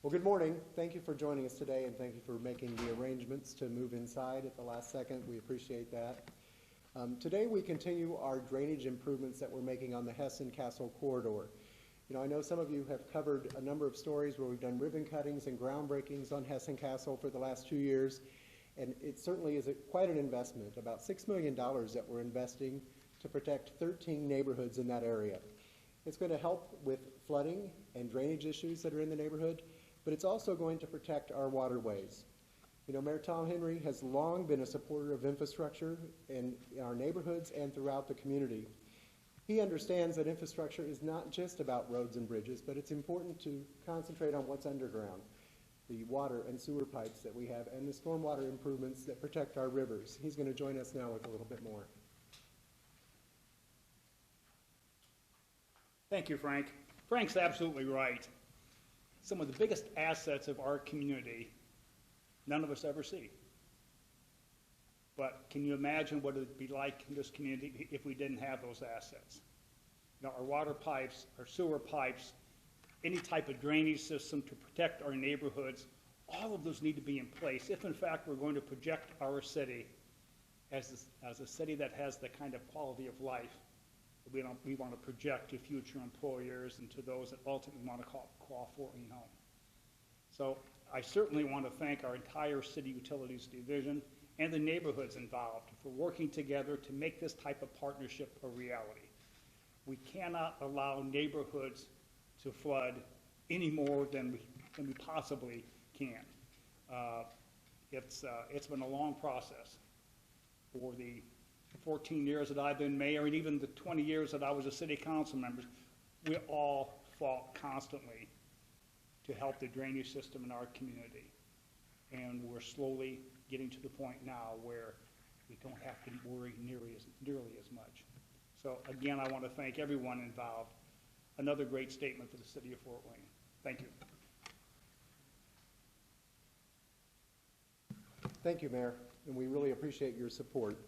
Well, good morning. Thank you for joining us today, and thank you for making the arrangements to move inside at the last second. We appreciate that. Today we continue our drainage improvements that we're making on the Hessen Castle corridor. You know, I know some of you have covered a number of stories where we've done ribbon cuttings and groundbreakings on Hessen Castle for the last 2 years, and it certainly is quite an investment, about $6 million that we're investing to protect 13 neighborhoods in that area. It's going to help with flooding and drainage issues that are in the neighborhood, but it's also going to protect our waterways. You know, Mayor Tom Henry has long been a supporter of infrastructure in our neighborhoods and throughout the community. He understands that infrastructure is not just about roads and bridges, but it's important to concentrate on what's underground, the water and sewer pipes that we have, and the stormwater improvements that protect our rivers. He's going to join us now with a little bit more. Thank you, Frank. Frank's absolutely right. Some of the biggest assets of our community, none of us ever see. But can you imagine what it would be like in this community if we didn't have those assets? You know, our water pipes, our sewer pipes, any type of drainage system to protect our neighborhoods, all of those need to be in place if in fact we're going to project our city as a city that has the kind of quality of life that we want to project to future employers and to those that ultimately want to call Fort Wayne home. So I certainly want to thank our entire City Utilities Division and the neighborhoods involved for working together to make this type of partnership a reality. We cannot allow neighborhoods to flood any more than we possibly can. It's been a long process. For the 14 years that I've been mayor and even the 20 years that I was a city council member, we all fought constantly to help the drainage system in our community. And we're slowly getting to the point now where we don't have to worry nearly as much. So again, I want to thank everyone involved. Another great statement for the city of Fort Wayne. Thank you. Thank you, Mayor, and we really appreciate your support.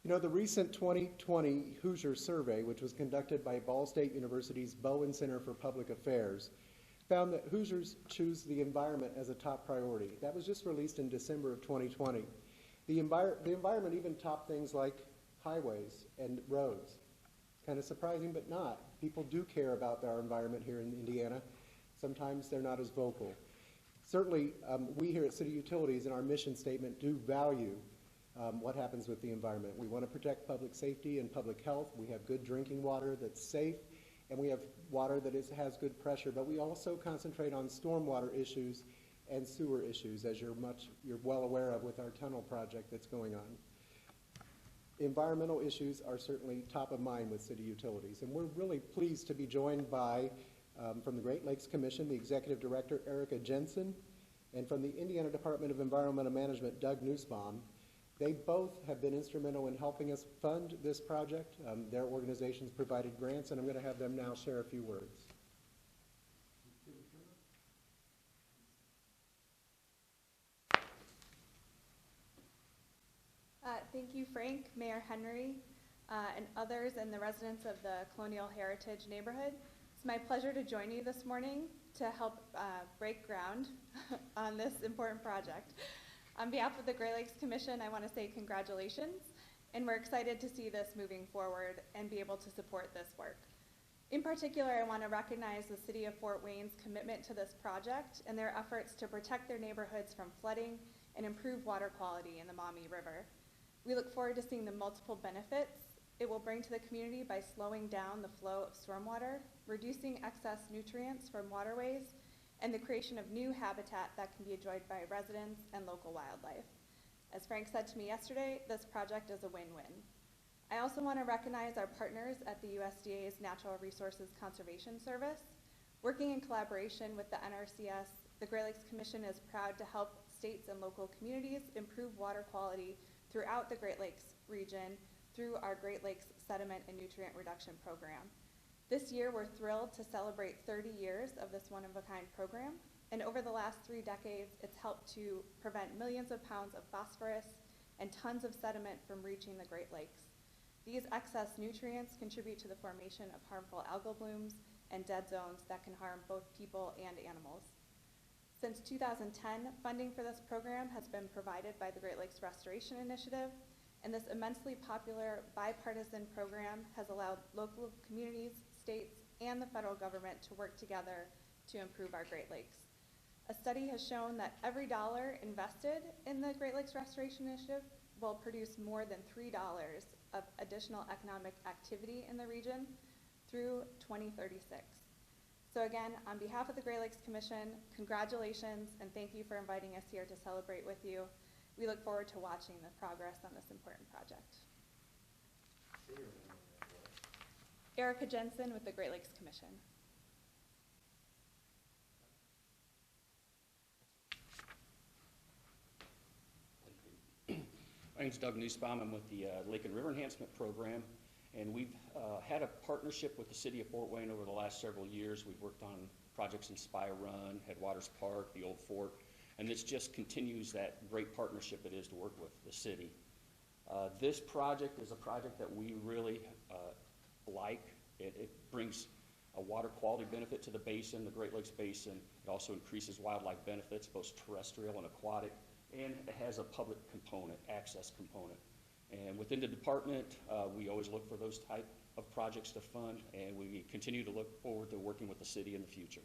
You know, the recent 2020 Hoosier survey, which was conducted by Ball State University's Bowen Center for Public Affairs, found that Hoosiers choose the environment as a top priority. That was just released in December of 2020. The environment even topped things like highways and roads. Kind of surprising, but not. People do care about our environment here in Indiana. Sometimes they're not as vocal. Certainly, we here at City Utilities in our mission statement do value what happens with the environment. We want to protect public safety and public health. We have good drinking water that's safe, and we have water that has good pressure, but we also concentrate on stormwater issues and sewer issues, as you're well aware of with our tunnel project that's going on. Environmental issues are certainly top of mind with City Utilities, and we're really pleased to be joined by, from the Great Lakes Commission, the Executive Director, Erika Jensen, and from the Indiana Department of Environmental Management, Doug Nusbaum. They both have been instrumental in helping us fund this project. Their organizations provided grants, and I'm going to have them now share a few words. Thank you, Frank, Mayor Henry, and others and the residents of the Colonial Heritage neighborhood. It's my pleasure to join you this morning to help break ground on this important project. On behalf of the Great Lakes Commission, I want to say congratulations, and we're excited to see this moving forward and be able to support this work. In particular, I want to recognize the City of Fort Wayne's commitment to this project and their efforts to protect their neighborhoods from flooding and improve water quality in the Maumee River. We look forward to seeing the multiple benefits it will bring to the community by slowing down the flow of stormwater, reducing excess nutrients from waterways, and the creation of new habitat that can be enjoyed by residents and local wildlife. As Frank said to me yesterday, this project is a win-win. I also want to recognize our partners at the USDA's Natural Resources Conservation Service. Working in collaboration with the NRCS, the Great Lakes Commission is proud to help states and local communities improve water quality throughout the Great Lakes region through our Great Lakes Sediment and Nutrient Reduction Program. This year, we're thrilled to celebrate 30 years of this one-of-a-kind program, and over the last 3 decades, it's helped to prevent millions of pounds of phosphorus and tons of sediment from reaching the Great Lakes. These excess nutrients contribute to the formation of harmful algal blooms and dead zones that can harm both people and animals. Since 2010, funding for this program has been provided by the Great Lakes Restoration Initiative, and this immensely popular bipartisan program has allowed local communities, states, and the federal government to work together to improve our Great Lakes. A study has shown that every dollar invested in the Great Lakes Restoration Initiative will produce more than $3 of additional economic activity in the region through 2036. So again, on behalf of the Great Lakes Commission, congratulations and thank you for inviting us here to celebrate with you. We look forward to watching the progress on this important project. Erika Jensen with the Great Lakes Commission. My name's Doug Nusbaum. I'm with the Lake and River Enhancement Program, and we've had a partnership with the City of Fort Wayne over the last several years. We've worked on projects in Spy Run, Headwaters Park, the Old Fort, and this just continues that great partnership it is to work with the city. This project is a project that we really like. It brings a water quality benefit to the basin, the Great Lakes Basin. It also increases wildlife benefits, both terrestrial and aquatic, and it has a public component, access component. And within the department, we always look for those type of projects to fund, and we continue to look forward to working with the city in the future.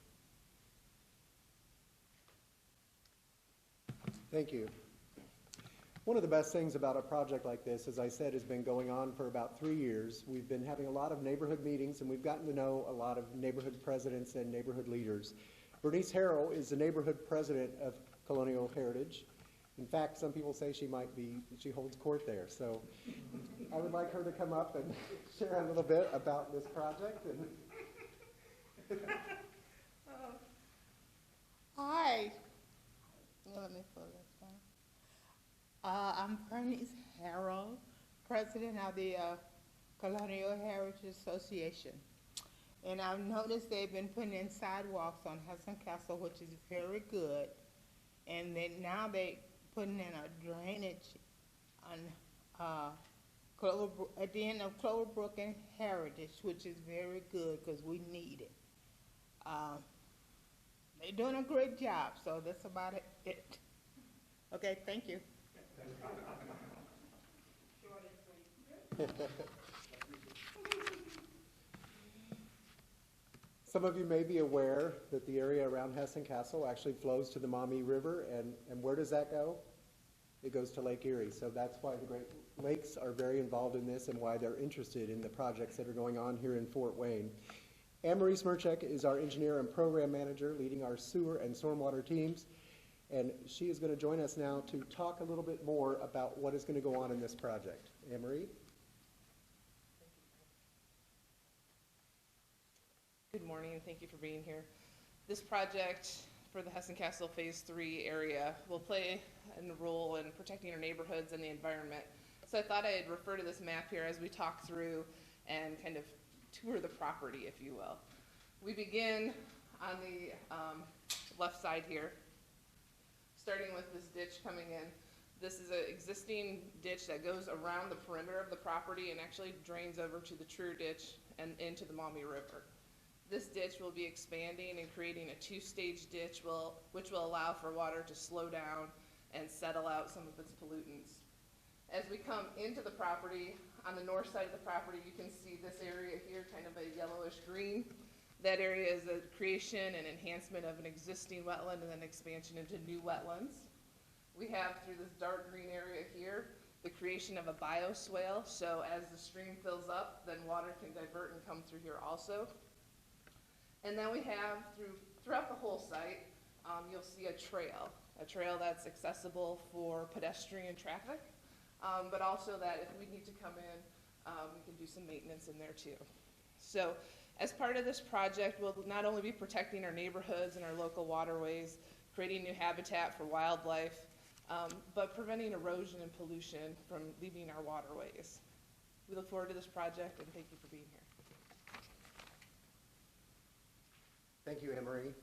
Thank you. One of the best things about a project like this, as I said, has been going on for about 3 years. We've been having a lot of neighborhood meetings, and we've gotten to know a lot of neighborhood presidents and neighborhood leaders. Vernice Harrell is the neighborhood president of Colonial Heritage. In fact, some people say she holds court there. So I would like her to come up and share a little bit about this project. Hi. Let me pull this one. I'm Vernice Harrell, president of the Colonial Heritage Association. And I've noticed they've been putting in sidewalks on Hudson Castle, which is very good. And then now they putting in a drainage on at the end of Cloverbrook and Heritage, which is very good because we need it. They're doing a great job, so that's about it. Okay, thank you. Some of you may be aware that the area around Hessen Castle actually flows to the Maumee River, and where does that go? It goes to Lake Erie, so that's why the Great Lakes are very involved in this and why they're interested in the projects that are going on here in Fort Wayne. Anne-Marie Smrchek is our engineer and program manager leading our sewer and stormwater teams, and she is going to join us now to talk a little bit more about what is going to go on in this project. Anne-Marie? Good morning, and thank you for being here. This project for the Hessen Castle Phase 3 area will play a role in protecting our neighborhoods and the environment. So I thought I'd refer to this map here as we talk through and kind of tour the property, if you will. We begin on the left side here, starting with this ditch coming in. This is an existing ditch that goes around the perimeter of the property and actually drains over to the true ditch and into the Maumee River. This ditch will be expanding and creating a two-stage ditch which will allow for water to slow down and settle out some of its pollutants. As we come into the property, on the north side of the property, you can see this area here, kind of a yellowish green. That area is a creation and enhancement of an existing wetland and then expansion into new wetlands. We have, through this dark green area here, the creation of a bioswale. So as the stream fills up, then water can divert and come through here also. And then we have, throughout the whole site, you'll see a trail that's accessible for pedestrian traffic, but also that if we need to come in, we can do some maintenance in there too. So as part of this project, we'll not only be protecting our neighborhoods and our local waterways, creating new habitat for wildlife, but preventing erosion and pollution from leaving our waterways. We look forward to this project, and thank you for being here. Thank you, Anne-Marie.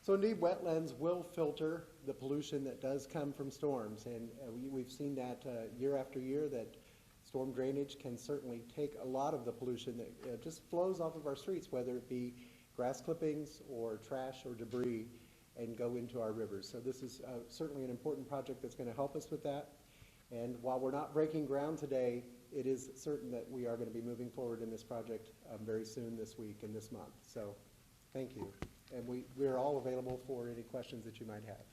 So indeed, wetlands will filter the pollution that does come from storms, and we've seen that year after year, that storm drainage can certainly take a lot of the pollution that just flows off of our streets, whether it be grass clippings or trash or debris. and go into our rivers. So this is certainly an important project that's going to help us with that. And while we're not breaking ground today, it is certain that we are going to be moving forward in this project very soon this week and this month. So thank you. And we are all available for any questions that you might have.